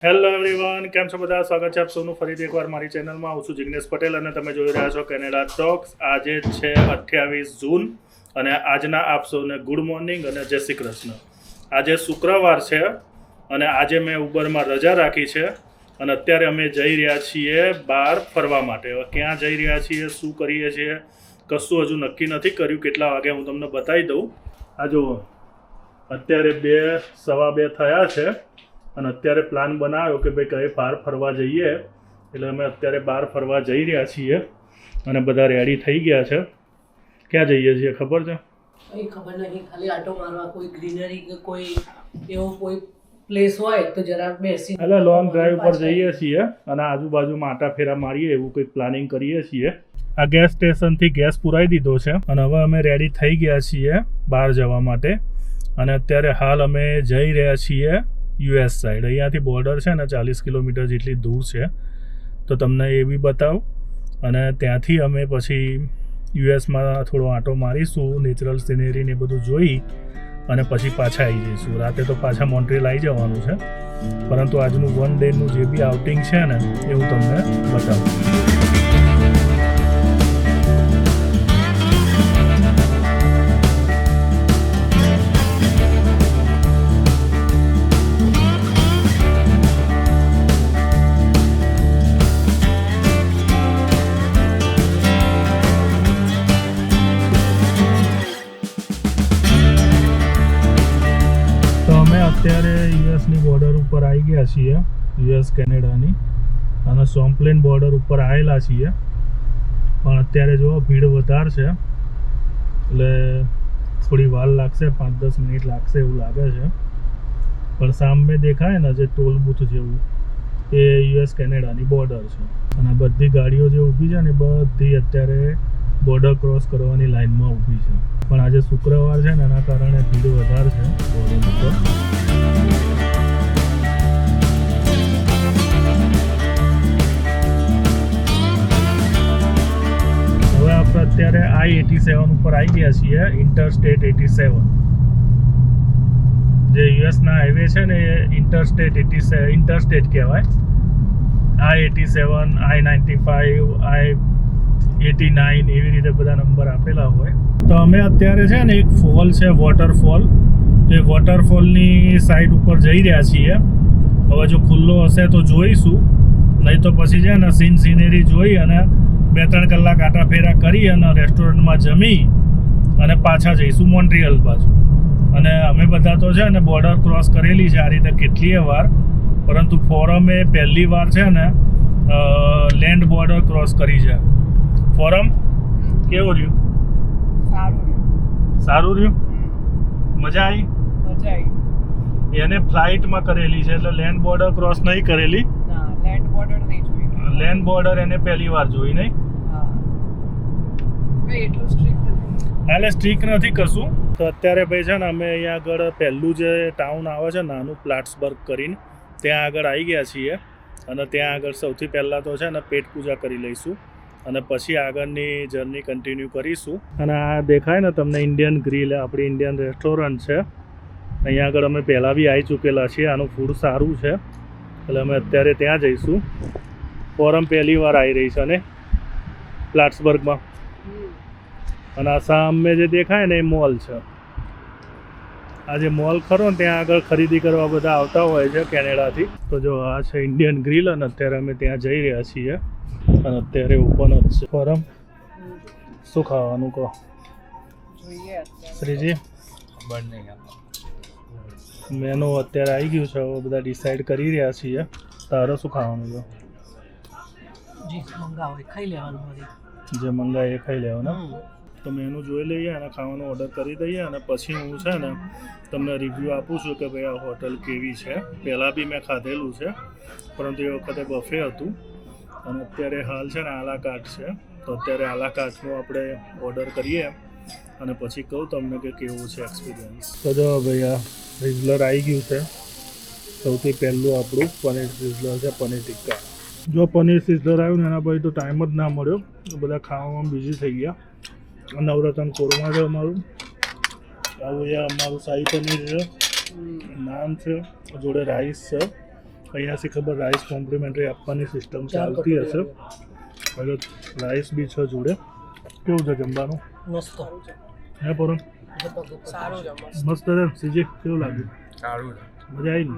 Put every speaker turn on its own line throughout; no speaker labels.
Hello everyone, કેમ છો બધા? સ્વાગત છે આપ સૌનું ફરીથી એકવાર મારી ચેનલમાં. હું છું જિગ્નેશ પટેલ અને તમે જોઈ રહ્યા છો કેનેડા ટોક્સ. આજે છે 28 જૂન અને આજના આપ સૌને ગુડ મોર્નિંગ અને જય શ્રી કૃષ્ણ. આજે શુક્રવાર છે અને આજે મેં ઉબરમાં રજા રાખી છે અને અત્યારે અમે જઈ રહ્યા છીએ બહાર ફરવા માટે. હવે ક્યાં જઈ રહ્યા છીએ, શું કરીએ છીએ, કશું હજુ નક્કી નથી કર્યું. કેટલા વાગે હું તમને બતાવી દઉં. આ જુઓ, અત્યારે 2:15 થયા છે અને અત્યારે પ્લાન બનાવ્યો કે ભાઈ કઈ બહાર ફરવા જઈએ. એટલે અમે અત્યારે બહાર ફરવા જઈ રહ્યા છીએ અને બધા રેડી થઈ ગયા છે. ક્યાં જઈએ છીએ ખબર છે?
કંઈ ખબર નહીં, ખાલી આટો મારવા, કોઈ ગ્રીનરી કે કોઈ એવો કોઈ પ્લેસ હોય તો જરાક બેસી
એટલે લોંગ ડ્રાઈવ પર જઈએ છીએ અને આજુબાજુમાં આટા ફેરા મારીએ એવું કંઈક પ્લાનિંગ કરીએ છીએ. આ ગેસ સ્ટેશનથી ગેસ પુરાઈ દીધો છે અને હવે અમે રેડી થઈ ગયા છીએ બહાર જવા માટે. અને અત્યારે હાલ અમે જઈ રહ્યા છીએ યુએસ સાઈડ. અહીંયાથી બોર્ડર છે ને 40 કિલોમીટર જેટલી દૂર છે, તો તમને એ બી બતાવું. અને ત્યાંથી અમે પછી યુએસમાં થોડો આંટો મારીશું, નેચરલ સિનેરી ને બધું જોઈ અને પછી પાછા આવી જઈશું. રાતે તો પાછા મોન્ટ્રીયલ આવી જવાનું છે, પરંતુ આજનું 1 ડેનું જે બી આઉટિંગ છે ને એ હું તમને બતાવું. અત્યારે યુએસની બોર્ડર ઉપર આવી ગયા છીએ, યુએસ કેનેડાની, અને સોમ્પ્લેન બોર્ડર ઉપર આવેલા છીએ. પણ અત્યારે જો ભીડ વધારે છે એટલે થોડી વાર લાગશે, 5-10 મિનિટ લાગશે એવું લાગે છે. પણ સામે દેખાય ને જે ટોલ બૂથ જેવું, એ યુએસ કેનેડાની બોર્ડર છે. અને બધી ગાડીઓ જે ઊભી છે ને બધી અત્યારે બોર્ડર ક્રોસ કરવાની લાઇનમાં ઊભી છે. પણ આજે શુક્રવાર છે ને એના કારણે ભીડ વધારે છે બોર્ડર ઉપર. હવે આપણે અત્યારે I-87 ઉપર આવી ગયા છીએ, ઇન્ટરસ્ટેટ 87. જે યુએસના હાઈવે છે ને એ ઇન્ટરસ્ટેટ કહેવાય. I-87, I-95, I-89 એવી રીતે બધા નંબર આપેલા હોય. તો અમે અત્યારે છે ને એક ફોલ છે, વોટરફોલ, તો એ વોટરફોલની સાઈડ ઉપર જઈ રહ્યા છીએ. હવે જો ખુલ્લો હશે તો જોઈશું, નહીં તો પછી છે ને સિનેરી જોઈ અને 2-3 કલાક આટા ફેરા કરી અને રેસ્ટોરન્ટમાં જમી અને પાછા જઈશું મોન્ટ્રીયલ બાજુ. અને અમે બધા તો છે ને બોર્ડર ક્રોસ કરેલી છે આ રીતે કેટલીય વાર, પરંતુ ફોરમે પહેલી વાર છે ને લેન્ડ બોર્ડર ક્રોસ કરી છે. ફોરમ કેવું રહ્યું? સારું રહ્યું? મજા આવી? એને ફ્લાઇટમાં કરેલી છે એટલે લેન્ડ બોર્ડર ક્રોસ નહીં કરેલી. લેન્ડ બોર્ડર એને પહેલી વાર જોઈ નહીં. એટલે સ્ટ્રીક નથી કશું. તો અત્યારે ભાઈ છે ને અમે અહીંયા આગળ પહેલું જે ટાઉન આવે છે નાનું, પ્લાટ્સબર્ગ કરીને, ત્યાં આગળ આવી ગયા છીએ. અને ત્યાં આગળ સૌથી પહેલાં તો છે ને પેટ પૂજા કરી લઈશું અને પછી આગળની જર્ની કન્ટિન્યુ કરીશું. અને આ દેખાય ને તમને ઇન્ડિયન ગ્રીલ, આપણી ઇન્ડિયન રેસ્ટોરન્ટ છે. અહીંયા આગળ અમે પહેલાં બી આવી ચૂકેલા છીએ. આનું ફૂડ સારું છે એટલે અમે અત્યારે ત્યાં જઈશું. ફોરમ પહેલી વાર આવી રહી છે અને પ્લાટ્સબર્ગમાં. અને આ સામે જે દેખાય ને એ મોલ છે. આ જે મોલ ખરો ને ત્યાં આગળ ખરીદી કરવા બધા આવતા હોય છે કેનેડાથી. તો જો આ છે ઇન્ડિયન ગ્રીલ અને અત્યારે અમે ત્યાં જઈ રહ્યા છીએ અને અત્યારે ઓપન જ છે. ફોરમ શું ખાવાનું કહો શ્રીજી? ખબર નહીં, મેનુ અત્યારે આવી ગયું છે, હવે બધા ડિસાઈડ કરી રહ્યા છીએ. તારે શું ખાવાનું છે? જે મંગાવે એ ખાઈ લેવાનું. તો મેનુ જોઈ લઈએ અને ખાવાનું ઓર્ડર કરી દઈએ અને પછી હું છે ને તમને રિવ્યૂ આપું છું કે ભાઈ આ હોટલ કેવી છે. પહેલાં બી મેં ખાધેલું છે, પરંતુ એ વખતે બફે હતું. અને અત્યારે હાલ છે ને આલા કાર્ટ છે, તો અત્યારે આલા કાર્ટનું આપણે ઓર્ડર કરીએ અને પછી કહું તમને કે કેવું છે એક્સપિરિયન્સ. તો જો ભાઈ આ સિઝલર આવી ગયું છે. સૌથી પહેલું આપણું પનીર સિઝલર છે, પનીર ટિક્કા. જો પનીર સિઝલર આવ્યું ને એના પછી તો ટાઈમ જ ના મળ્યો, બધા ખાવામાં બિઝી થઈ ગયા. નવરત્ન કોરમા છે અમારું, આવું એ અમારું શાહી પનીર છે, નાન છે, જોડે રાઈસ છે અહીંયાથી ખબર રાઈસ કોમ્પ્લિમેન્ટરી આપવાની સિસ્ટમ ચાલતી હશે. હવે રાઈસ બી છે જોડે. કેવું છે જમવાનું?
મસ્ત
હે પૂરમ?
સારું છે
મસ્ત છે. સીજી કેવું લાગ્યું?
સારું
મજા આવી ને?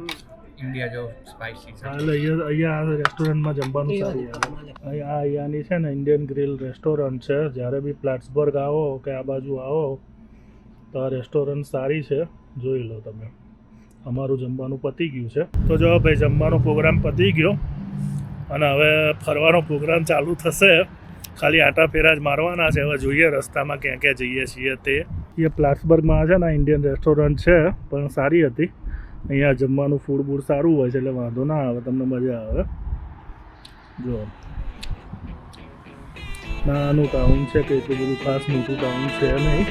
ઇન્ડિયા જો સ્પાઇસી છે.
એટલે અહીંયા આ રેસ્ટોરન્ટમાં જમવાનું સારું આવે. અહીંયાની છે ને ઇન્ડિયન ગ્રીલ રેસ્ટોરન્ટ છે. જ્યારે બી પ્લેટ્સબર્ગ આવો કે આ બાજુ આવો તો આ રેસ્ટોરન્ટ સારી છે, જોઈ લો તમે. અમારું જમવાનું પતી ગયું છે. તો જો ભાઈ જમવાનો પ્રોગ્રામ પતી ગયો અને હવે ફરવાનો પ્રોગ્રામ ચાલુ થશે. ખાલી આટા ફેરા જ મારવાના છે. હવે જોઈએ રસ્તામાં ક્યાં ક્યાં જઈએ છીએ તે. એ પ્લેટ્સબર્ગમાં છે ને ઇન્ડિયન રેસ્ટોરન્ટ છે, પણ સારી હતી. અહીંયા જમવાનું ફૂડ બૂડ સારું હોય છે એટલે વાંધો ના આવે, તમને મજા આવે. જો નાનું ટાઉન છે કે એટલું બધું ખાસ મોટું ટાઉન છે નહીં.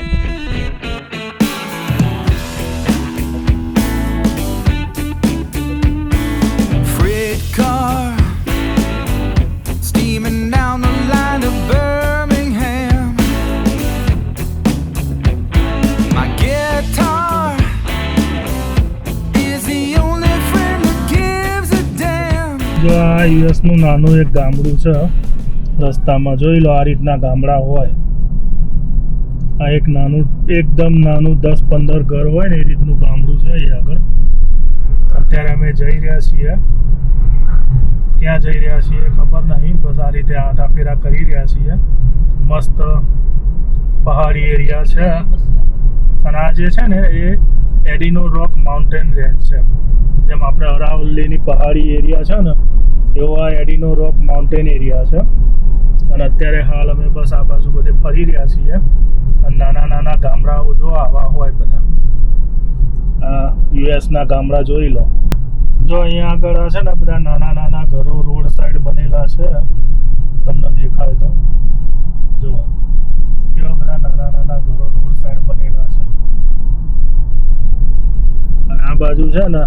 Freight car steaming down the line to Birmingham. My guitar is the only friend that gives a damn.
જો આ યુએસનું નાનું એક ગામડું છે. રસ્તામાં જોઈ લો આ રીતના ગામડા હોય. આ એક નાનું એકદમ નાનું 10-15 ઘર હોય ને એ રીતનું ગામડું છે અહીં આગળ. અત્યારે અમે જઈ રહ્યા છીએ. ક્યાં જઈ રહ્યા છીએ ખબર નહીં, બસ આ રીતે આટા ફેરા કરી રહ્યા છીએ. મસ્ત પહાડી એરિયા છે. અને આ જે છે ને એ એડિનો રોક માઉન્ટેન રેન્જ છે. જેમ આપણે અરાવલ્લીની પહાડી એરિયા છે ને એવો આ એડિનો રોક માઉન્ટેન એરિયા છે. અને અત્યારે હાલ અમે બસ આ બાજુ બધે ફરી રહ્યા છીએ. અને નાના નાના ગામડાઓ જો આવા હોય બધા. આ યુએસના ગામડા જોઈ લો. જો અહીંયા આગળ છે ને બધા નાના નાના ઘરો રોડ સાઈડ બનેલા છે. તમને દેખાય તો જો કેવા બધા નાના નાના ઘરો રોડ સાઈડ બનેલા છે. અને આ બાજુ છે ને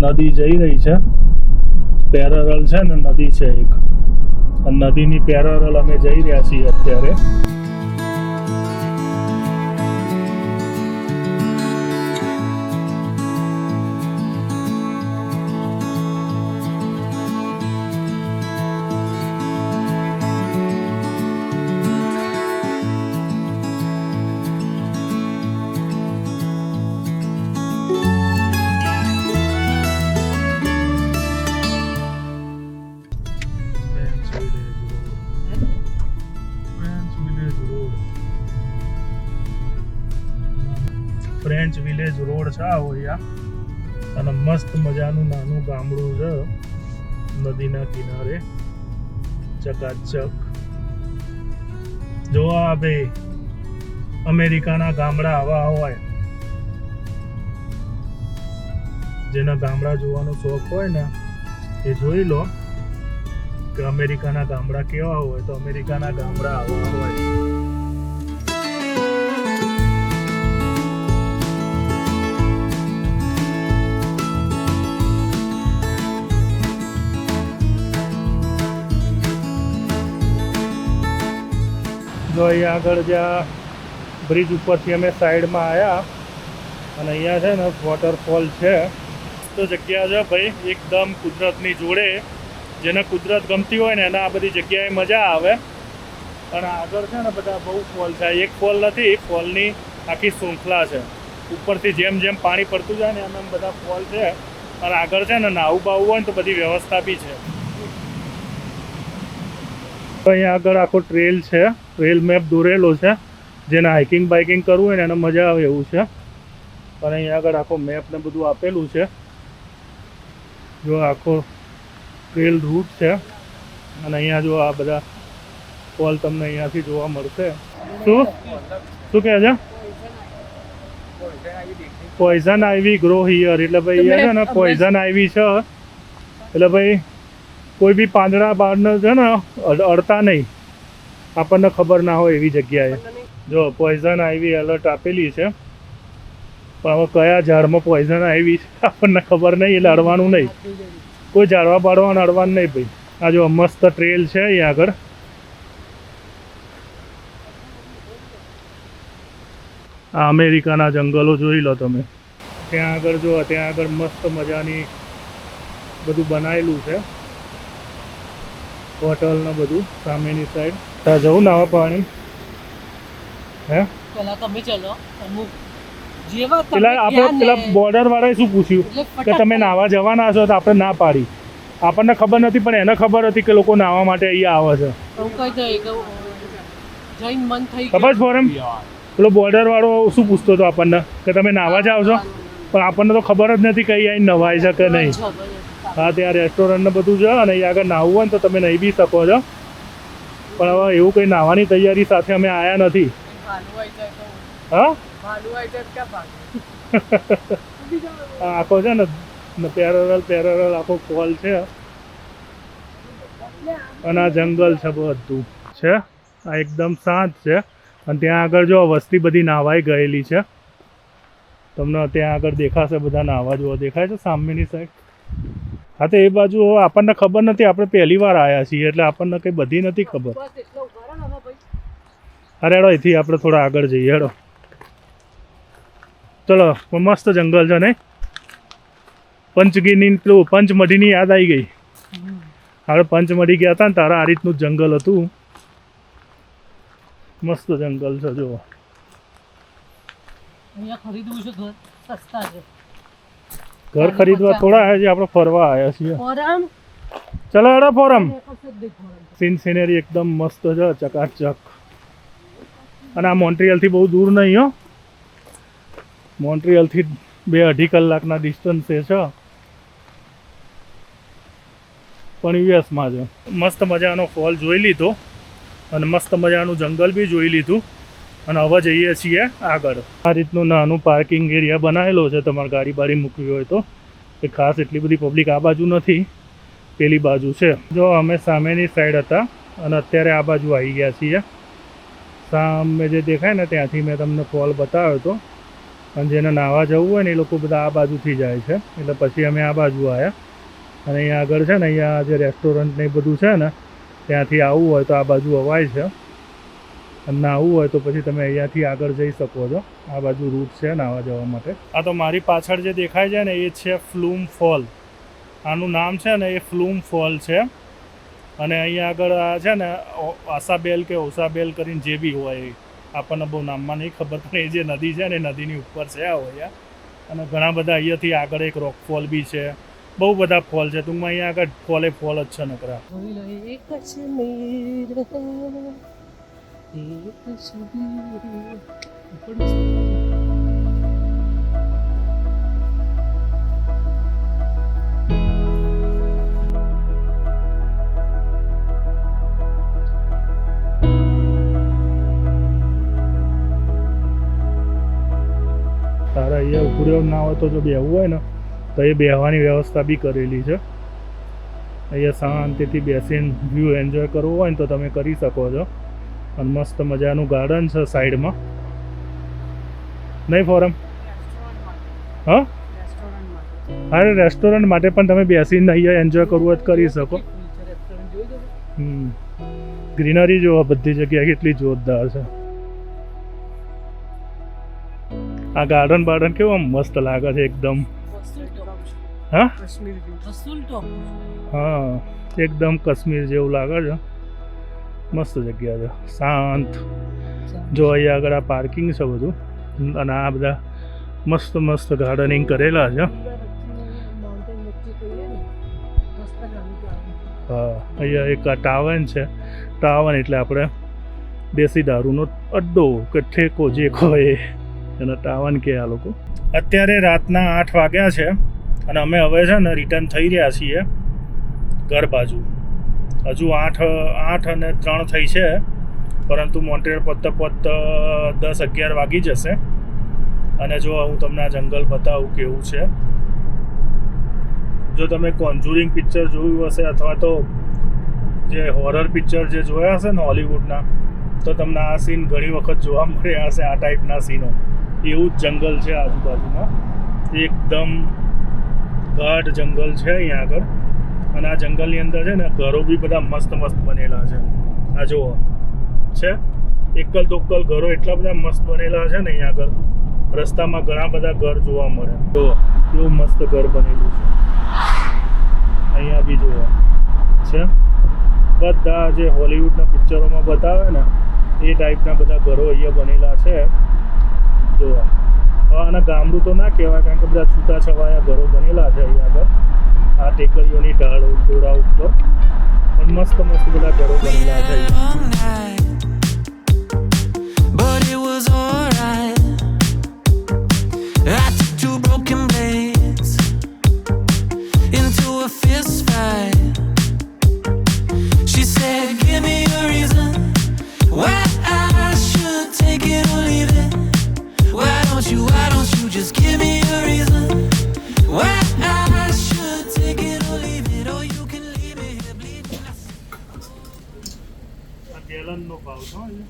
નદી જઈ રહી છે. પેરેરલ છે ને નદી છે એક. અને નદીની પેરેરલ અમે જઈ રહ્યા છીએ અત્યારે. ફ્રેન્ચ વિલેજ રોડ છે આવો અહીંયા. અને મસ્ત મજાનું નાનું ગામડું છે નદીના કિનારે ચકાચક. જો આ ભાઈ અમેરિકાના ગામડા આવા હોય. જેના ગામડા જોવાનો શોખ હોય ને એ જોઈ લો કે અમેરિકાના ગામડા કેવા હોય. તો અમેરિકાના ગામડા આવા હોય. જો અહીંયા આગળ જ્યાં બ્રિજ ઉપરથી અમે સાઈડમાં આવ્યા અને અહીંયા છે ને વોટરફોલ છે. તો જગ્યા છે ભાઈ એકદમ કુદરતની જોડે. જેને કુદરત ગમતી હોય ને એને આ બધી જગ્યાએ મજા આવે. અને આગળ છે ને બધા બહુ ફોલ છે. એક ફોલ નથી, ફોલની આખી શૃંખલા છે. ઉપરથી જેમ જેમ પાણી પડતું જાય ને એમ બધા ફોલ છે. અને આગળ છે ને નાવું બાવું હોય ને તો બધી વ્યવસ્થા બી છે. તો અહીંયા આગળ આખો ટ્રેલ છે. ટ્રેલ મેપ દોરેલો છે. જેને હાઇકિંગ બાઇકિંગ કરવું હોય ને એને મજા આવે એવું છે. અને અહીંયા આગળ આખો મેપ ને બધું આપેલું છે. જો આખો ટ્રેલ રૂટ છે. અને અહીંયા જો આ બધા ફોલ તમને અહીંયાથી જોવા મળશે. શું શું કહે છે? Poison Ivy grow here. એટલે ભાઈ અહીંયા છે ને પોઈઝન આઈવી છે. એટલે ભાઈ કોઈ બી પાંદડા બારને છે ને અડતા નહીં. આપણને ખબર ના હોય એવી જગ્યાએ. જો પોઈઝન આઈવી એલર્ટ આપેલી છે. પણ હવે કયા ઝાડમાં પોઈઝન આવી છે આપણને ખબર નહીં. એટલે અડવાનું નહીં. કોઈ ઝાડવા બાળવાનું અડવાનું નહીં ભાઈ. આ જો મસ્ત ટ્રેલ છે અહીંયા આગળ. આ અમેરિકાના જંગલો જોઈ લો તમે. ત્યાં આગળ જો ત્યાં આગળ મસ્ત મજાની બધું બનાવેલું છે, હોટલ ને બધું સામેની સાઈડ. ત્યાં જવું નાવા પાણી? હે
પેલા તમે ચલો અમુક જેવા તમે
પેલા આપણે
ગયા ને,
પેલા બોર્ડર વાળાએ શું પૂછ્યું
એટલે
કે
ફટાફટ
તમે નાવા જવાના છો? તો આપણે ના પાડી. આપણને ખબર નથી પણ એને ખબર હતી કે લોકો નાવા માટે અહીંયા આવે છે.
હું કહી દઉં કે જઈને મન થઈ
ખબર છે ફોરમ? પેલો બોર્ડર વાળો શું પૂછતો હતો આપણને કે તમે નાવા જાવ છો? પણ આપણને તો ખબર જ નથી કે અહીંયા નવાય છે કે નહીં. હા, ત્યાં રેસ્ટોરન્ટ ને બધું છે અને અહીંયા આગળ નાહવું હોય ને તો તમે નહીં બી શકો છો. પણ હવે એવું કંઈ નાહવાની તૈયારી સાથે અમે આવ્યા નથી. હા, આ આખો છે ને પેરેરલ આખો ફોલ છે અને આ જંગલ છે બધું છે. આ એકદમ શાંત છે અને ત્યાં આગળ જો વસ્તી બધી નાહવાઈ ગયેલી છે. તમને ત્યાં આગળ દેખાશે બધા નાહવા જોવા દેખાય છે સામેની સાઈડ. હા, તો એ બાજુ આપણને ખબર નથી, આપણે પહેલી વાર આવ્યા છીએ એટલે આપણને કંઈ બધી નથી ખબર. અરે હેડો અહીંથી આપણે થોડા આગળ જઈએ. હેડો ચલો. મસ્ત જંગલ છે નહીં? પંચગીની પેલું પંચમઢીની યાદ આવી ગઈ. આપણે પંચમઢી ગયા હતા ને તારા આ રીતનું જ જંગલ હતું. મસ્ત જંગલ છે જો.
અહીંયા ખરીદવું છે ઘર સસ્તા છે.
ઘર ખરીદવા થોડા આવ્યા છીએ, આપણે ફરવા આવ્યા છીએ.
ફોરમ
ચલો હેડો ફોરમ. સિનરી એકદમ મસ્ત છે, ચકાચક. અને આ મોન્ટ્રીયલથી બહુ દૂર નહીં હો. મોન્ટ્રીયલથી 2-2.5 કલાકના ડિસ્ટન્સે છે પણ યુએસમાં છે. મસ્ત મજાનો ફોલ જોઈ લીધો અને મસ્ત મજાનું જંગલ બી જોઈ લીધું અને હવે જઈએ છીએ આગળ. આ રીતનું નાનું પાર્કિંગ એરિયા બનાવેલો છે તમારે ગાડી બાડી મૂકવી હોય તો. એ ખાસ એટલી બધી પબ્લિક આ બાજુ નથી, પેલી બાજુ છે. જો અમે સામેની સાઈડ હતા અને અત્યારે આ બાજુ આવી ગયા છીએ. સામે જે દેખાય ને ત્યાંથી મેં તમને ફોલ બતાવ્યો હતો. અને જેને નાહવા જવું હોય ને એ લોકો બધા આ બાજુથી જાય છે એટલે પછી અમે આ બાજુ આવ્યા. અને અહીંયા આગળ છે ને, અહીંયા જે રેસ્ટોરન્ટ ને એ બધું છે ને ત્યાંથી આવવું હોય તો આ બાજુ અવાય છે. અને નાહવું હોય તો પછી તમે અહીંયાથી આગળ જઈ શકો છો. આ બાજુ રૂટ છે નાહવા જવા માટે. આ તો મારી પાછળ જે દેખાય છે ને એ છે ફ્લૂમ ફોલ. આનું નામ છે ને એ ફ્લૂમ ફોલ છે. અને અહીંયા આગળ આ છે ને આસાબેલ કે ઓસાબેલ કરીને જે બી હોય, આપણને બહુ નામમાં નહીં ખબર, પણ એ જે નદી છે ને એ નદીની ઉપર છે આ હોય. અને ઘણા બધા અહીંયાથી આગળ એક રોક ફોલ બી છે. બહુ બધા ફોલ છે. ટૂંકમાં અહીંયા આગળ ફોલ જ છે નકરા. તારા અહીંયા ઉભું રહેવું ના હોય તો જો બેહવું હોય ને તો એ બેહવાની વ્યવસ્થા બી કરેલી છે. અહીંયા શાંતિથી બેસીને વ્યૂ એન્જોય કરવું હોય ને તો તમે કરી શકો છો. અને મસ્ત મજાનું ગાર્ડન છે સાઈડમાં. નહીં ફોરમ? હા, અરે રેસ્ટોરન્ટ માટે પણ તમે બેસીને અહીંયા એન્જોય કરવું હોય તો કરી શકો. ગ્રીનરી જોવા બધી જગ્યાએ કેટલી જોરદાર છે. આ ગાર્ડન બાર્ડન કેવું આમ મસ્ત લાગે છે એકદમ. હા હા, એકદમ કાશ્મીર જેવું લાગે છે. મસ્ત જગ્યા છે, શાંત. જો અહીંયા આગળ આ પાર્કિંગ છે બધું અને આ બધા મસ્ત મસ્ત ગાર્ડનિંગ કરેલા છે. હા, અહીંયા એક આ ટાવન છે. ટાવન એટલે આપણે દેશી દારૂનો અડ્ડો કે ઠેકો જે કહે એનો ટાવન કે આ લોકો. અત્યારે રાતના 8 વાગ્યા છે અને અમે હવે છે ને રિટર્ન થઈ રહ્યા છીએ ઘર બાજુ. હજુ 8 અને 3 થઈ છે, પરંતુ મોન્ટ્રીયલ પતતા 10-11 વાગી જશે. અને જો હું તમને આ જંગલ બતાવું કેવું છે. જો તમે કોન્જુરિંગ પિક્ચર જોયું હશે અથવા તો જે હોરર પિક્ચર જે જોયા હશે ને હોલિવૂડના, તો તમને આ સીન ઘણી વખત જોવા મળ્યા હશે. આ ટાઈપના સીનો એવું જ જંગલ છે આજુબાજુમાં. એકદમ ગાઢ જંગલ છે અહીંયા આગળ. અને આ જંગલની અંદર છે ને ઘરો બી બધા મસ્ત મસ્ત બનેલા છે. આ જુઓ છે, એકલ દોકલ ઘરો એટલા બધા મસ્ત બનેલા છે ને અહીંયા આગળ. રસ્તામાં ઘણા બધા ઘર જોવા મળે. જુઓ કેવું મસ્ત ઘર બનેલું છે. અહીંયા બી જુઓ છે બધા જે હોલિવૂડના પિક્ચરોમાં બતાવે ને એ ટાઈપના બધા ઘરો અહીંયા બનેલા છે જુઓ. હવે આના ગામડું તો ના કહેવાય કારણ કે બધા છૂટાછવાયા ઘરો બનેલા છે અહીંયા આગળ આ ટેકરીઓની ઢોળા ઉપર પણ મસ્ત મસ્ત બધા ઘરો બનેલા છે અહીંયા.
But it was alright. I took two broken blades into a fist fight. She said, give me a reason why I should take it or leave it. Why don't you just give me a reason why I should take it or leave it. Or you can leave it here bleeding.
આ ગેલનનો ભાવ છે અહીંયા.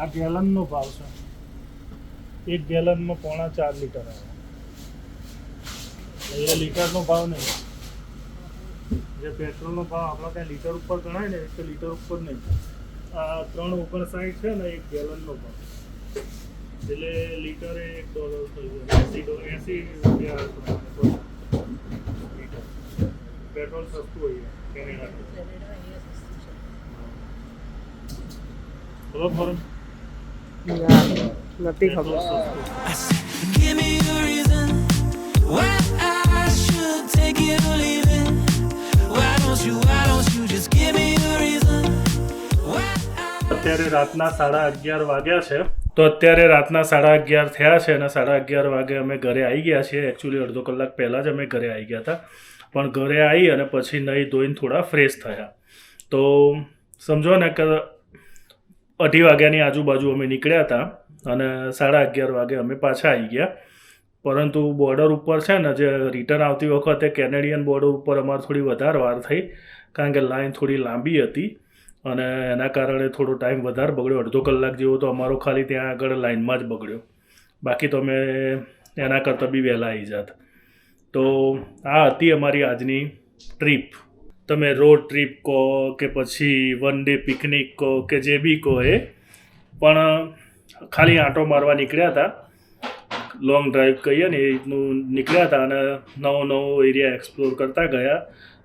આ ગેલનનો ભાવ છે. એક ગેલનમાં 4.5 litre આવે. અહીંયા લીટરનો ભાવ નહીં. જે પેટ્રોલનો ભાવ આપણા ત્યાં લીટર ઉપર ગણાય ને એટલે લીટર ઉપર નહીં. આ 3.59 છે ને એક ગેલનનો ભાવ. એટલે લીટરે $1 થઈ ગયો. 80 રૂપિયા પ્રમાણે લીટર. પેટ્રોલ સસ્તું હોય કેનેડામાં. ખબર ફરક?
નથી ખબર.
I said, give me a reason why I should take it or leave it. Why don't you just give me a reason why I...
અત્યારે રાતના 11:30 વાગ્યા છે. તો અત્યારે રાતના 11:30 થયા છે અને 11:30 વાગે અમે ઘરે આવી ગયા છીએ. એકચ્યુઅલી અડધો કલાક પહેલાં જ અમે ઘરે આવી ગયા હતા. પણ ઘરે આવી અને પછી નહીં ધોઈને થોડા ફ્રેશ થયા. તો સમજો ને કે 2:30 વાગ્યાની આજુબાજુ અમે નીકળ્યા હતા અને 11:30 વાગે અમે પાછા આવી ગયા. પરંતુ બોર્ડર ઉપર છે ને જે રિટર્ન આવતી વખતે કેનેડિયન બોર્ડર ઉપર અમારે થોડી વધારે વાર થઈ કારણ કે લાઈન થોડી લાંબી હતી અને એના કારણે થોડો ટાઈમ વધારે બગડ્યો. અડધો કલાક જેવો તો અમારો ખાલી ત્યાં આગળ લાઈનમાં જ બગડ્યો. બાકી તો અમે એના કરતાં બી વહેલા આવી જાત. તો આ હતી અમારી આજની ટ્રીપ. તમે રોડ ટ્રીપ કહો કે પછી વન ડે પિકનિક કહો કે જે બી કહો એ, પણ ખાલી આંટો મારવા નીકળ્યા હતા. લોંગ ડ્રાઈવ કહીએ ને એ રીતનું નીકળ્યા હતા અને નવો એરિયા એક્સપ્લોર કરતા ગયા.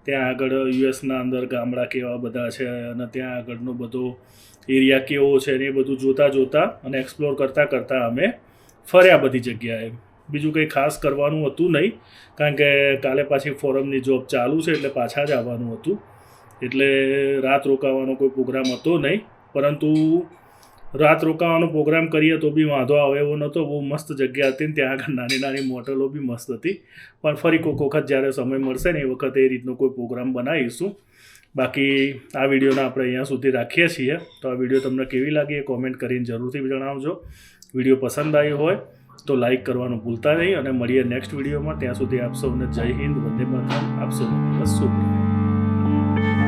ત્યાં આગળ યુએસના અંદર ગામડા કેવા બધા છે અને ત્યાં આગળનો બધો એરિયા કેવો છે ને એ બધું જોતા અને એક્સપ્લોર કરતાં અમે ફર્યા બધી જગ્યાએ. બીજું કંઈ ખાસ કરવાનું હતું નહીં કારણ કે કાલે પાછી ફોરમની જોબ ચાલુ છે એટલે પાછા જ આવવાનું હતું. એટલે રાત રોકાવાનો કોઈ પ્રોગ્રામ હતો નહીં. પરંતુ રાત રોકાવાનો પ્રોગ્રામ કરીએ તો બી વાંધો આવે એવો નહોતો. બહુ મસ્ત જગ્યા હતી ને ત્યાં આગળ નાની મોટલો બી મસ્ત હતી. પણ ફરી કોઈક વખત જ્યારે સમય મળશે ને એ વખતે એ રીતનો કોઈ પ્રોગ્રામ બનાવીશું. બાકી આ વિડીયોને આપણે અહીંયા સુધી રાખીએ છીએ. તો આ વિડીયો તમને કેવી લાગી એ કોમેન્ટ કરીને જરૂરથી જણાવજો. વિડીયો પસંદ આવ્યો હોય તો લાઈક કરવાનું ભૂલતા નહીં અને મળીએ નેક્સ્ટ વિડીયોમાં. ત્યાં સુધી આપ સૌને જય હિન્દ, વંદે માતરમ. આપ સૌને બસ શુભ.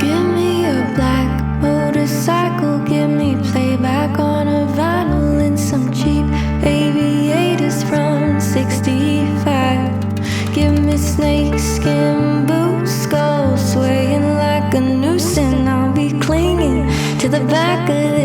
Give me a black motorcycle, give me playback on a vinyl and some cheap aviators from 65. Give me snakeskin boots, skull swaying like a noose, and I'll be clinging to the back of